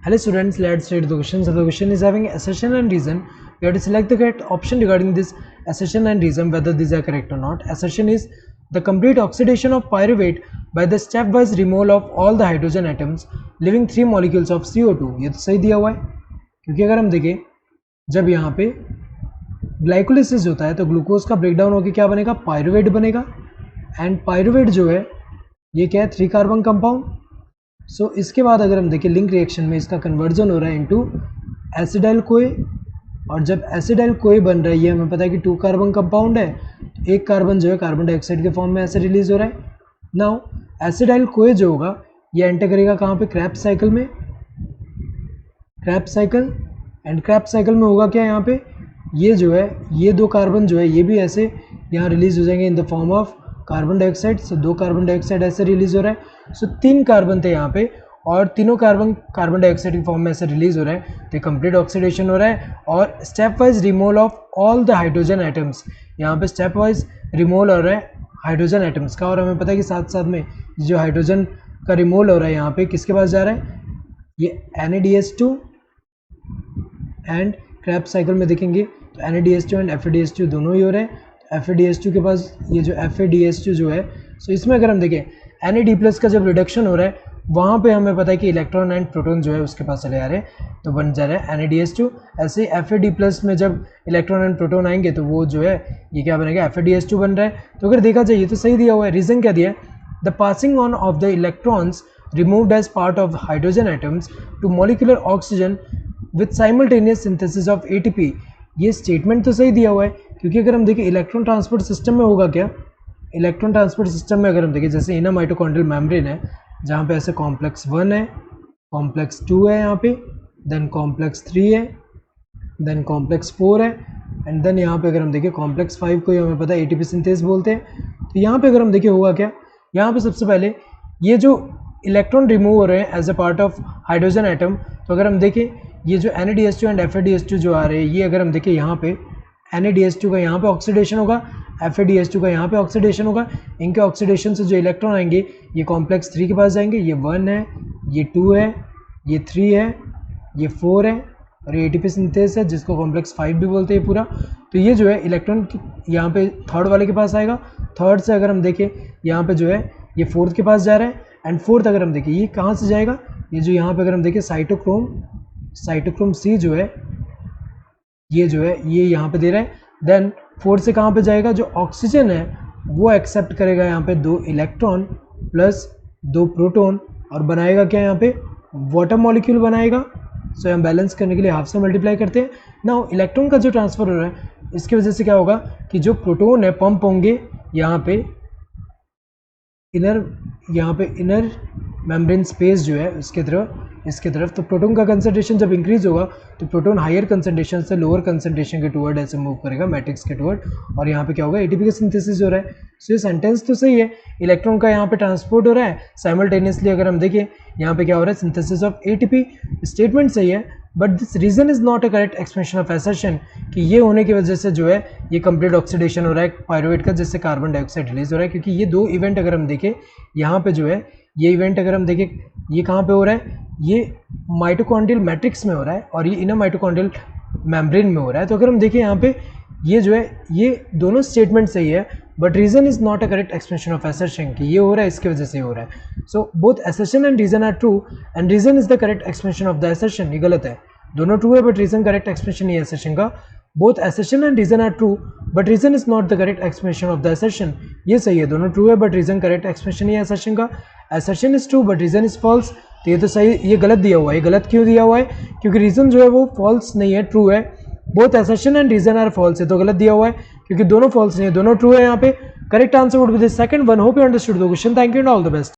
Hello students, let's read the question. So the question is having assertion and reason. We have to select the correct option regarding this assertion and reason, whether these are correct or not. Assertion is the complete oxidation of pyruvate by the stepwise removal of all the hydrogen atoms leaving 3 molecules of CO2. ये तो सही दिया हुआ है, क्योंकि अगर हम देखें जब यहाँ पे ग्लाइकोलिसिस होता है तो ग्लूकोज का ब्रेकडाउन होकर क्या बनेगा, पायरुवेट बनेगा. एंड पायरुवेट जो है ये क्या है, 3 कार्बन कंपाउंड. सो इसके बाद अगर हम देखें लिंक रिएक्शन में इसका कन्वर्जन हो रहा है इनटू एसिडाइल कोए. और जब एसिडाइल कोए बन रहा है, ये हमें पता है कि 2 कार्बन कंपाउंड है, एक कार्बन जो है कार्बन डाइऑक्साइड के फॉर्म में ऐसे रिलीज हो रहा है. नाउ एसिडाइल कोए जो होगा ये एंटर करेगा कहाँ पे, क्रैब्स साइकिल में. Crabs cycle, and crabs cycle में होगा क्या, यहाँ पे ये जो है ये 2 कार्बन जो है ये भी ऐसे यहाँ रिलीज हो जाएंगे in the form of carbon dioxide. So 2 carbon dioxide ऐसे रिलीज हो रहा है. सो 3 कार्बन थे यहाँ पे और तीनों कार्बन डाइऑक्साइड के फॉर्म में ऐसे रिलीज हो रहा है. तो कंप्लीट ऑक्सीडेशन हो रहा है और step wise removal of all the hydrogen atoms. यहाँ पे स्टेप वाइज रिमूवल हो रहा है हाइड्रोजन एटम्स का. और हमें पता है कि साथ साथ में जो हाइड्रोजन का रिमूवल हो रहा है यहाँ पे किसके पास जा रहा है, ये NADH2 एंड क्रैब साइकिल में देखेंगे तो NADH2 एंड FADH2 दोनों ही हो रहे हैं. FADH2 के पास ये जो FADH2 जो है, सो इसमें अगर हम देखें NAD+ का जब रिडक्शन हो रहा है वहाँ पे हमें पता है कि इलेक्ट्रॉन एंड प्रोटॉन जो है उसके पास चले आ रहे हैं, तो बन जा रहा है NADH2. ऐसे FAD+ में जब इलेक्ट्रॉन एंड प्रोटॉन आएंगे तो वो जो है ये क्या बनेगा, FADH2 बन रहा है. तो अगर देखा जाए ये तो सही दिया हुआ है. रीज़न क्या दिया है, the passing on of the electrons removed as part of hydrogen atoms to molecular oxygen with simultaneous synthesis of ATP. ये स्टेटमेंट तो सही दिया हुआ है, क्योंकि अगर हम देखें इलेक्ट्रॉन ट्रांसपोर्ट सिस्टम में होगा क्या, इलेक्ट्रॉन ट्रांसपोर्ट सिस्टम में अगर हम देखें जैसे इनर माइटोकॉन्ड्रियल मेम्ब्रेन है जहाँ पे ऐसे कॉम्प्लेक्स 1 है, कॉम्प्लेक्स 2 है यहाँ पे, देन कॉम्प्लेक्स 3 है, देन कॉम्प्लेक्स 4 है, एंड देन यहाँ पे अगर हम देखें कॉम्प्लेक्स 5 को हमें पता है ATP सिंथेस बोलते हैं. तो यहाँ पे अगर हम देखें होगा क्या, यहाँ पे सबसे पहले ये जो इलेक्ट्रॉन रिमूव हो रहे हैं as a part of hydrogen atom. तो अगर हम देखें ये जो NADH2 एंड FADH2 जो आ रहे हैं, ये अगर हम देखें यहाँ पे NADH2 का यहाँ पे ऑक्सीडेशन होगा, FADH2 का यहाँ पे ऑक्सीडेशन होगा. इनके ऑक्सीडेशन से जो इलेक्ट्रॉन आएंगे ये कॉम्प्लेक्स 3 के पास जाएंगे. ये 1 है, ये 2 है, ये 3 है, ये 4 है और ये ATP सिंथेस है जिसको कॉम्प्लेक्स 5 भी बोलते हैं पूरा. तो ये जो है इलेक्ट्रॉन यहाँ पे थर्ड वाले के पास आएगा. थर्ड से अगर हम देखें यहाँ पे जो है ये फोर्थ के पास जा रहा है. एंड फोर्थ अगर हम देखें ये कहाँ से जाएगा, ये जो यहाँ पे अगर हम देखें साइटोक्रोम C जो है ये जो है ये यहाँ पे दे रहा है. देन फोर्थ से कहाँ पे जाएगा, जो ऑक्सीजन है वो एक्सेप्ट करेगा यहाँ पे 2 इलेक्ट्रॉन प्लस 2 प्रोटॉन और बनाएगा क्या, यहाँ पे वाटर मॉलिक्यूल बनाएगा. सो हम बैलेंस करने के लिए हाफ से मल्टीप्लाई करते हैं. नाउ इलेक्ट्रॉन का जो ट्रांसफर हो रहा है इसकी वजह से क्या होगा कि जो प्रोटॉन है पंप होंगे यहाँ पे इनर मेम्ब्रेन स्पेस जो है इसके तरफ. तो प्रोटॉन का कंसंट्रेशन जब इंक्रीज होगा तो प्रोटॉन हायर कंसंट्रेशन से लोअर कंसंट्रेशन के टुवर्ड ऐसे मूव करेगा मैट्रिक्स के टुवर्ड. और यहाँ पे क्या होगा, ATP का सिंथेसिस हो रहा है. सो ये सेंटेंस तो सही है, इलेक्ट्रॉन का यहाँ पे ट्रांसपोर्ट हो रहा है साइमल्टेनियसली. अगर हम देखें यहाँ पे क्या हो रहा है, सिंथेसिस ऑफ ATP. स्टेटमेंट सही है, but this reason is not a correct expression of assertion कि ये होने की वजह से जो है ये कंप्लीट ऑक्सीडेशन हो रहा है पायरुवेट का जिससे कार्बन डाइऑक्साइड रिलीज हो रहा है. क्योंकि ये 2 इवेंट अगर हम देखें यहाँ पे जो है ये इवेंट अगर हम देखें ये कहाँ पे हो रहा है, ये माइटोकॉन्ड्रियल मैट्रिक्स में हो रहा है और ये इनर माइटोकॉन्ड्रियल मेम्ब्रेन में हो रहा है. तो अगर हम देखें यहाँ पे ये जो है ये दोनों स्टेटमेंट सही है, but reason is not a correct expression of assertion कि ये हो रहा है इसकी वजह से हो रहा है. So both assertion and reason are true and reason is the correct expression of the assertion. ये गलत है, दोनों ट्रू है बट रीजन करेक्ट एक्सप्रेशन नहीं है असर्शन का. Both assertion and reason are true but reason is not the correct expression of the assertion. ये सही है, दोनों ट्रू है बट रीजन करेक्ट एक्सप्रेशन नहीं है असर्शन का. Assertion is true but reason is false. तो ये तो सही, ये गलत दिया हुआ है. ये गलत क्यों दिया हुआ है, क्योंकि रीजन जो है वो फॉल्स नहीं है, ट्रू है. Both assertion and reason are false है, तो गलत दिया हुआ है क्योंकि दोनों फॉल्स नहीं है, दोनों ट्रू है. यहाँ पे correct answer would be the second one. Hope you understood the question. Thank you and all the best.